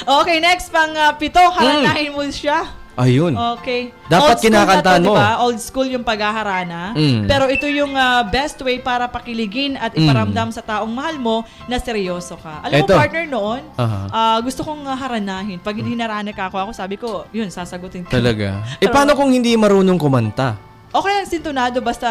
Okay, next pang pito, haranahin mo siya. Ayun. Okay. Dapat kinakantahan mo. Diba? Old school yung paghaharana. Pero ito yung best way para pakiligin at iparamdam sa taong mahal mo na seryoso ka. Alam mo, partner noon, gusto kong haranahin. Pag hinarana ka ako, sabi ko, yun, sasagutin ko. Talaga? Paano kung hindi marunong kumanta? Okay lang sintonado, basta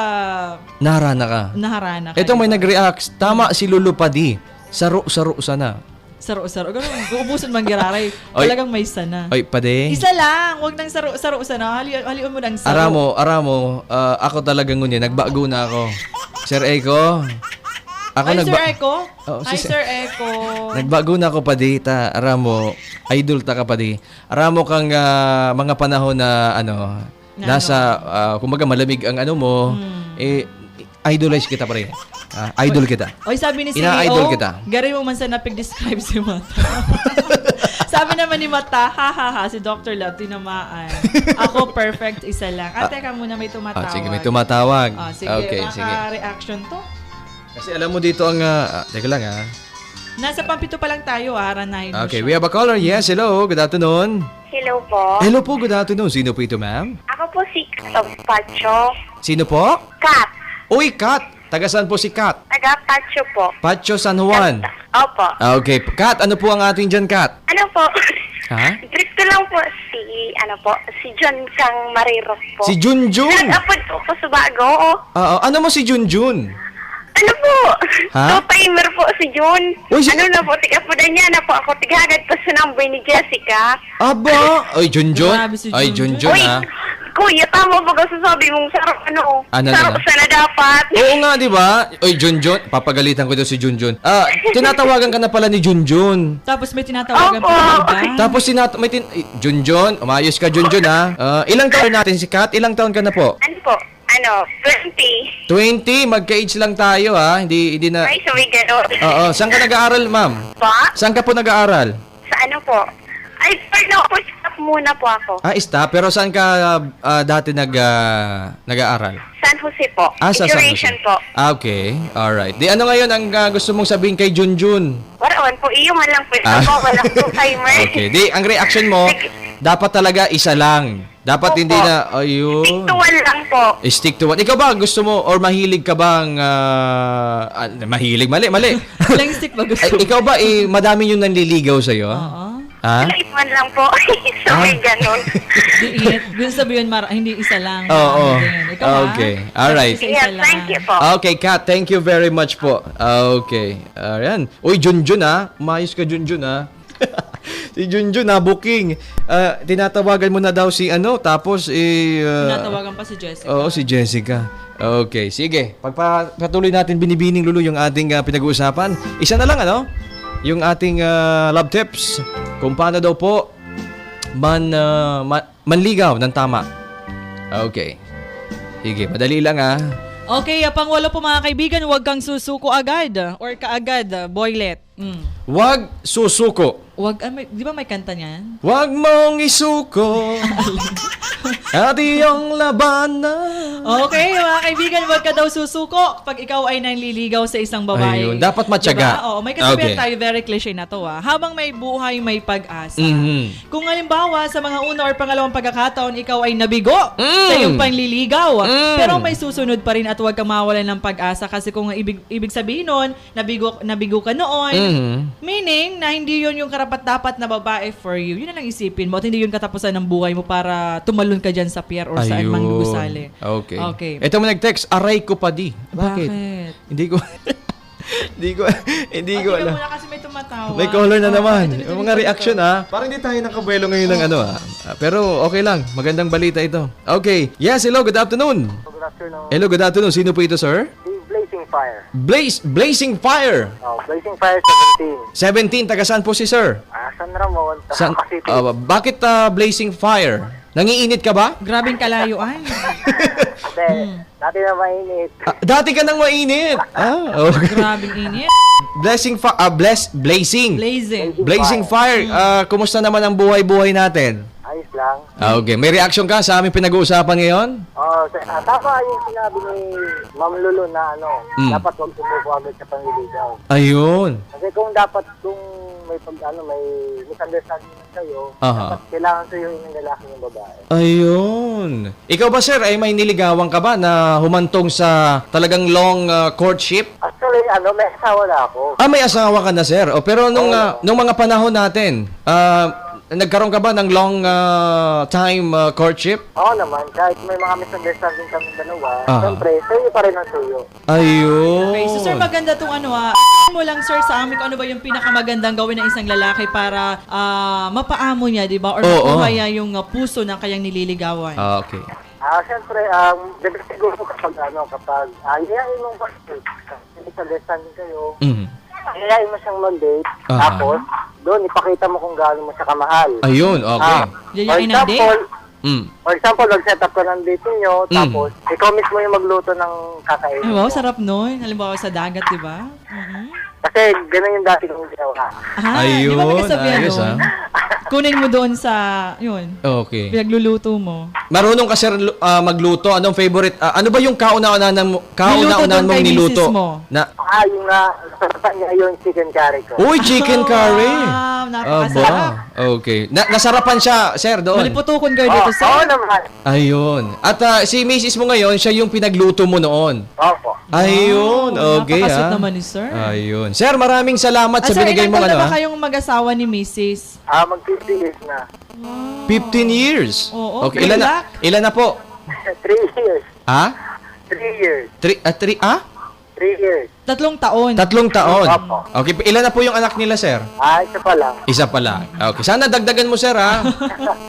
Naharana ka. naharana ka. Ito may nag-react. Tama si Lulu Padi. Saro-saro sana. Saro-saro. Ganun, uubusan man giraray. Talagang may sana. Oy, Padi. Isa lang. Huwag nang saro-saro sana. Haliun mo ng saro. Aramo, ako talagang ngunyan. Nagbago na ako. Sir Eko. Hi, Sir Eko. Oh, Hi, Sir Eko. Nagbago na ako, Padi. Aramo, idol ta ka, Padi. Aramo kang mga panahon na nasa, kumbaga malamig ang mo, idolize kita pa rin. Idol kita. Oy, sabi ni CEO, ina-idol kita. gari mo man sa napig-describe si Mata. Sabi naman ni Mata, ha, si Dr. Love, tinamaan. Ako, perfect, isa lang. Teka muna, may tumatawag. Sige, may tumatawag. Sige, okay, sige. reaction to. Kasi alam mo dito ang, teka lang Nasa pampito pa lang tayo, haranahin mo Okay, siya. we have a caller. Yes, hello. Good afternoon. Hello po. Hello po, good afternoon. Sino po ito, ma'am? Ako po si Kat Pacho. Sino po? Kat. Uy, Kat. Taga saan po si Kat? Taga Pacho po. Pacho San Juan. Opo. Okay. Kat, ano po ang ating dyan, Kat? Ano po? Ha? Greet ko lang po si John Kang Mariros po. Si Junjun. Nag-upload po sa bago. Ano mo si Junjun? Ano po? Ha? Two-timer po si John. Uy, Ano na po, tiga-pudan niya na po ako. Tigagad po sa number ni Jessica. Aba! Ay, Junjun. Grabe si Ay, Junjun. Junjun, Uy, ha? kuya, tama ba kasi sabi mong sarap sarap na? sana dapat. Oo nga, di ba? Oy, Junjun. Papagalitan ko daw si Junjun. Tinatawagan ka na pala ni Junjun. Tapos may tinatawagan Opo. pa ng iba. Tapos Junjun, umayos ka, Junjun, ha? Ilang taon natin si Kat? Ilang taon ka na po? Ano po? 20. 20, magka-age lang tayo, ha? Hindi na... Ay, sabi gano'n. Oo, saan ka nag-aaral, ma'am? Pa? Saan ka po nag-aaral? Sa ano po? Ay, no, stop muna po ako. Stop. Pero saan ka dati nag-aaral? San Jose po. Sa San Education Jose. po. Okay. Alright. Di ano ngayon ang gusto mong sabihin kay Junjun? Wala po, iyo man lang po. Ako, walang two-timer. Okay. Di, ang reaction mo, dapat talaga isa lang. Dapat Opo. hindi na, ayun. Stick to one lang po. Stick to one. Ikaw ba, gusto mo, or mahilig ka bang, mahilig? Mali. Ilang stick ba gusto? Ikaw ba, madami yung nanliligaw sa'yo? Oo. Ha? Light man lang po. Sabi gano'n. Gusto sabihin, hindi isa lang. Oo. Ikaw ba? Okay. Alright. Isa-isa Yes, lang. thank you po. Okay, Kat, thank you very much po. Okay. Ayan. Uy, Junjun, ha? Umayos ka, Junjun, ha? Si Junjun, na booking. Tinatawagan mo na daw si tapos Tinatawagan pa si Jessica. Oo, si Jessica. Okay, sige. Pagpatuloy natin binibining Lulu yung ating pinag-uusapan. Isa na lang, yung ating love tips. Kung paano daw po manligaw ng tama. Okay. Sige, madali lang, ha? Okay, pangwalo po mga kaibigan, huwag kang susuko agad or kaagad, boylet. Huwag susuko. Huwag, di ba may kanta niyan? Huwag mong isuko at iyong labanan. Okay, mga kaibigan, huwag ka daw susuko pag ikaw ay nanliligaw sa isang babae. Ayun, dapat matyaga. Diba? Oo, may kasabihan Okay. tayo, very cliche na to. Habang may buhay, may pag-asa. Mhm. Kung halimbawa, sa mga una or pangalawang pagkakataon, ikaw ay nabigo sa iyong panliligaw. Pero may susunod pa rin at huwag kang mawalan ng pag-asa kasi kung ibig sabihin nun, nabigo ka noon, meaning na hindi yun yung karapat-dapat na babae for you. Yun na lang isipin mo at hindi yun katapusan ng buhay mo para tumalon ka dyan sa pier or saan mang gusali. Okay. Okay. Ito mo nag-text, aray ko pa di. Bakit? Hindi ko Hindi alam. muna kasi may tumatawag. May caller na naman. Ito, Yung mga reaction, Parang hindi tayo nakabuelo ngayon ng pero okay lang. Magandang balita ito. Okay. Yes, hello. Good afternoon. Good afternoon. Hello, good afternoon. Sino po ito, sir? Si Blazing Fire. Blazing Fire. Blazing Fire 17. 17. Taga saan po si sir? San Ramon. City. Bakit Blazing Fire? Nangiinit ka ba? Grabing kalayuan. Kasi, dati na mainit. Dati ka nang mainit. Okay. Grabing init. Blazing. Blazing. Blazing Fire. Kumusta naman ang buhay-buhay natin? Ayos lang. Okay. May reaction ka sa aming pinag-uusapan ngayon? Tama yung sinabi ni Ma'am Lulu na dapat huwag sumuko agad sa panliligaw. Ayun. Kasi kung may may misunderstanding kayo, Aha. dapat kailangan suyuin ng lalaki yung babae. Ayun. Ikaw ba, sir, ay may niligawan ka ba na humantong sa talagang long courtship? Actually, may asawa na ako. May asawa ka na, sir. Pero nung mga panahon natin, nagkaroon ka ba ng long time courtship? Oo naman, kahit may mga misunderstanding kami dalawa, Aha. siyempre, sa'yo pa rin ang suyo. Ayun. Okay, so sir, maganda tong mo lang sir sa amin kung ano ba yung pinakamagandang gawin ng isang lalaki para mapaamo niya, di ba? Or Oo. makuha niya yung puso ng kayang nililigawan. Okay. Siyempre, depende siguro kapag ayayin mo ba, misunderstanding kayo, Mhm. ayayin mo siyang mag-date, Aha. tapos, doon, ipakita mo kung gaano mo siya kamahal. Ayun, okay. Yayain ng date? For example, mag-set up ka ng date niyo, tapos, ikaw mismo yung magluto ng kakainin Ay, wow, mo. sarap nun. Halimbawa sa dagat, di ba? Kasi, ganun yung dati kong ginawa. Di ba may Ayun, kasabihan ayos, nun? Kunin mo doon sa, yun, Okay. pinagluluto mo. Marunong ka, sir, magluto. Anong favorite? Ano ba yung kauna-unahan Niluto mong doon kay niluto? misis mo. Na, Yung nasarapan niya yung chicken curry ko. uy, chicken curry. Wow, napakasarap. Okay. Nasarapan siya, sir, doon. Maliputukon kayo dito, sir. Oo naman. Ayun. At si misis mo ngayon, siya yung pinagluto mo noon. Opo. Ayun, okay, Napakasweet naman ni sir. Ayun. Sir, maraming salamat sa Sir, binigay ilan mong taon na ano. ba kayong mag-asawa ni Mrs.? Mag-50 years na. 15 years. Oo, Okay, good luck. ilan na po? 3 years. Ha? 3 years. 3 3 years. 3 taon. 3 taon. Opo. Okay, ilan na po yung anak nila, sir? Isa pa lang. Isa pala. Okay, sana dagdagan mo, sir, ha?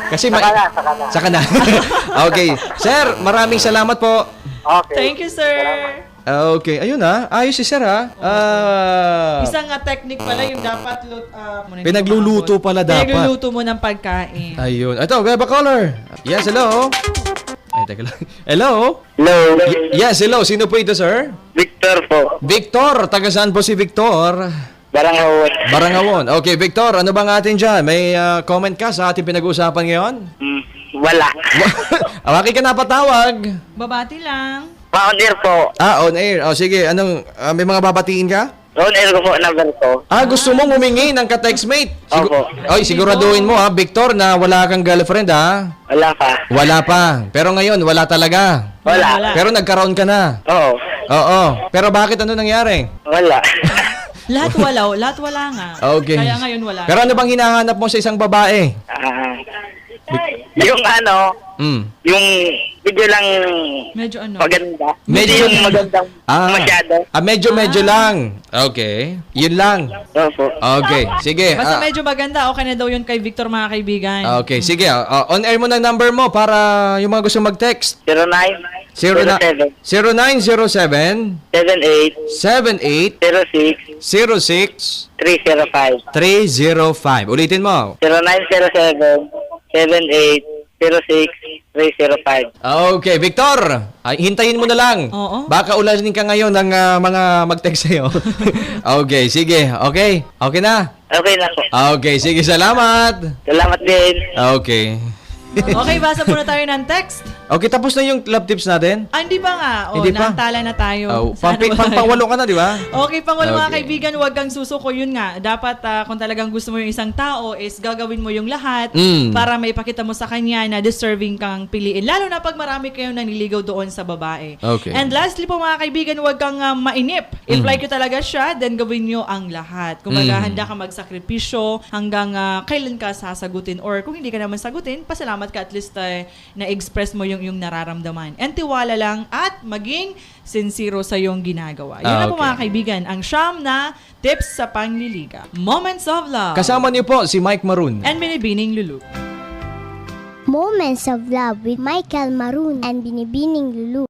Kasi Saka na. Saka na. Okay. Sir, maraming salamat po. Okay. Thank you, sir. Okay, ayun ha. Ayos si sir ha. Isang technique pala yung dapat Pinagluluto pala dapat. Pinagluluto mo ng pagkain. Ayun. Ito, Beba Caller. Yes, hello. Ay, teka lang. Hello? Hello. Yes, hello. Sino po ito, sir? Victor po. Victor. Taga saan po si Victor? Barangawon. Barangawon. Okay, Victor. Ano bang atin dyan? May comment ka sa ating pinag-uusapan ngayon? Wala. Bakit ka napatawag? Babati lang. On-air po. On air. Sige. Anong, may mga babatiin ka? On-air ko po, number ko. Gusto mong humingi ng ka-textmate? Opo. Oy, siguraduhin mo ha, Victor, na wala kang girlfriend ha? Wala pa. Wala pa. Pero ngayon, wala talaga. Wala. Pero nagkaroon ka na. Oo. Oo. Pero bakit ano nangyari? Wala. Lahat wala nga. Okay. Kaya ngayon wala. Pero ano bang hinahanap mo sa isang babae? Yung yung video lang Medyo ano. maganda. Medyo- Hindi yung magandang masyado. Medyo lang. Okay. Yun lang. Opo. Okay. Sige. Basta medyo maganda, okay na daw yun kay Victor, mga kaibigan. Okay. Sige. On air mo ng number mo para yung mga gusto mag-text. 09 0907 78 78 06 06 305. 305. Ulitin mo. 0907 78 06 305. Okay, Victor. Hintayin mo na lang. Oo. Baka ulanin ka ngayon ng mga mag-text sa'yo. Okay, sige. Okay. Okay na. Okay na po. Okay, sige. Salamat. Salamat din. Okay. Okay, basa muna tayo ng text. Okay, tapos na yung love tips natin? Hindi pa nga. Hindi pa? Naantala na tayo. Pang-walo ka na, di ba? Okay, pangwalo mga Okay. kaibigan, huwag kang susuko. Yun nga, dapat kung talagang gusto mo yung isang tao is gagawin mo yung lahat para maipakita mo sa kanya na deserving kang piliin. Lalo na pag marami kayong naniligaw doon sa babae. Okay. And lastly po mga kaibigan, huwag kang mainip. If like you talaga siya, then gawin nyo ang lahat. Kung handa ka magsakripisyo hanggang kailan ka sasagutin, or kung hindi ka naman sagutin, pasalamat ka at least na-express mo yung nararamdaman. And tiwala lang at maging sincero sa iyong ginagawa. Yun na po Okay. mga kaibigan, ang siyam na tips sa pangliligaw. Moments of Love. Kasama niyo po si Mike Maroon. And Binibining Lulu. Moments of Love with Michael Maroon and Binibining Lulu.